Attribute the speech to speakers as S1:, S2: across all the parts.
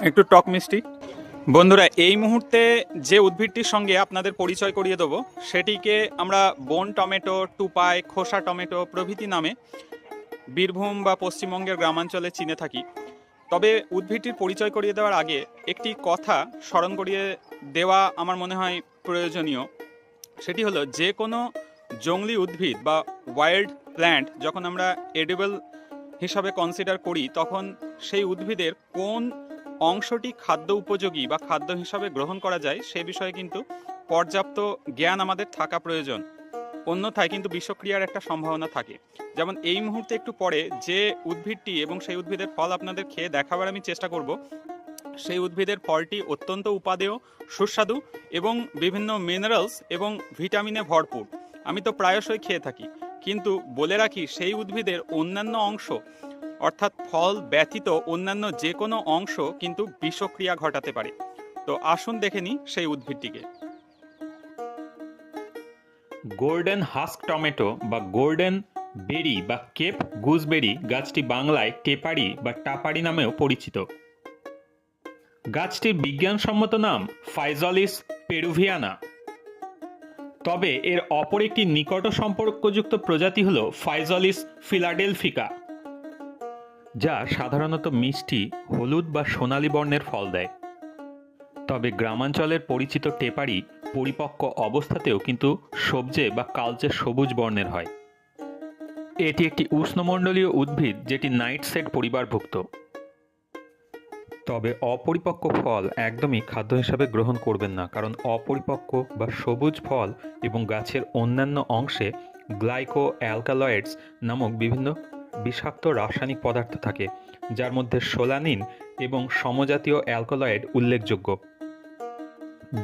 S1: একটু টক মিষ্টি। বন্ধুরা, এই মুহূর্তে যে উদ্ভিদটির সঙ্গে আপনাদের পরিচয় করিয়ে দেবো সেটিকে আমরা বন টমেটো, টুপাই, খোসা টমেটো প্রভৃতি নামে বীরভূম বা পশ্চিমবঙ্গের গ্রামাঞ্চলে চিনে থাকি। তবে উদ্ভিদটির পরিচয় করিয়ে দেওয়ার আগে একটি কথা স্মরণ করিয়ে দেওয়া আমার মনে হয় প্রয়োজনীয়। সেটি হলো, যে কোনো জংলি উদ্ভিদ বা ওয়াইল্ড প্ল্যান্ট যখন আমরা এডিবল হিসাবে কনসিডার করি, তখন সেই উদ্ভিদের কোন অংশটি খাদ্য উপযোগী বা খাদ্য হিসাবে গ্রহণ করা যায় সে বিষয়ে কিন্তু পর্যাপ্ত জ্ঞান আমাদের থাকা প্রয়োজন। অন্যথায় কিন্তু বিষক্রিয়ার একটা সম্ভাবনা থাকে। যেমন এই মুহূর্তে একটু পরে যে উদ্ভিদটি এবং সেই উদ্ভিদের ফল আপনাদের খেয়ে দেখাবার আমি চেষ্টা করব, সেই উদ্ভিদের ফলটি অত্যন্ত উপাদেয়, সুস্বাদু এবং বিভিন্ন মিনারেলস এবং ভিটামিনে ভরপুর। আমি তো প্রায়শই খেয়ে থাকি, কিন্তু বলে রাখি সেই উদ্ভিদের অন্যান্য অংশ অর্থাৎ ফল ব্যতীত অন্যান্য যে কোনো অংশ কিন্তু বিষক্রিয়া ঘটাতে পারে। তো আসুন দেখে নিই সেই উদ্ভিদটিকে।
S2: গোল্ডেন হাস্ক টমেটো বা গোল্ডেন বেরি বা কেপ গুজবেরি গাছটি বাংলায় টেপারি বা টাপারি নামেও পরিচিত। গাছটির বিজ্ঞানসম্মত নাম ফাইজলিস পেরুভিয়ানা। তবে এর অপর একটি নিকট সম্পর্কযুক্ত প্রজাতি হল ফাইজলিস ফিলাডেলফিকা, যা সাধারণত মিষ্টি হলুদ বা সোনালী বর্ণের ফল দেয়। তবে গ্রামাঞ্চলের পরিচিত টেপারি পরিপক্ক অবস্থাতেও কিন্তু সবজে বা কালচে সবুজ বর্ণের হয়। এটি একটি উষ্ণমণ্ডলীয় উদ্ভিদ যেটি নাইটশেড পরিবারভুক্ত। তবে অপরিপক্ক ফল একদমই খাদ্য হিসাবে গ্রহণ করবেন না, কারণ অপরিপক্ক বা সবুজ ফল এবং গাছের অন্যান্য অংশে গ্লাইকো অ্যালকালয়েডস নামক বিভিন্ন বিষাক্ত রাসায়নিক পদার্থ থাকে, যার মধ্যে সোলানিন এবং সমজাতীয় অ্যালকালয়েড উল্লেখযোগ্য।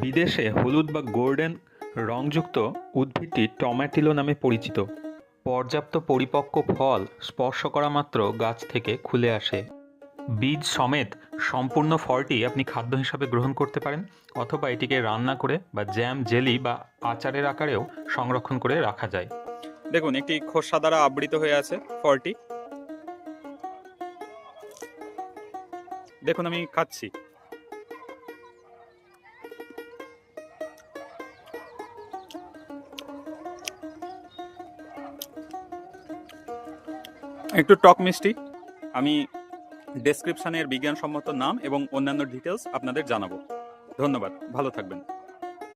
S2: বিদেশে হলুদ বা গোল্ডেন রংযুক্ত উদ্ভিদটি টমেটিলো নামে পরিচিত। পর্যাপ্ত পরিপক্ক ফল স্পর্শ করা মাত্র গাছ থেকে খুলে আসে। বীজ সমেত সম্পূর্ণ ফলটি আপনি খাদ্য হিসাবে গ্রহণ করতে পারেন, অথবা এটিকে রান্না করে বা জ্যাম, জেলি বা আচারের আকারেও সংরক্ষণ করে রাখা যায়।
S1: দেখুন, একটি খোসা দ্বারা আবৃত হয়ে আছে ফলটি। দেখুন, আমি খাচ্ছি। একটু টক মিষ্টি। আমি ডেসক্রিপশনের বিজ্ঞানসম্মত নাম এবং অন্যান্য ডিটেলস আপনাদের জানাবো। ধন্যবাদ, ভালো থাকবেন।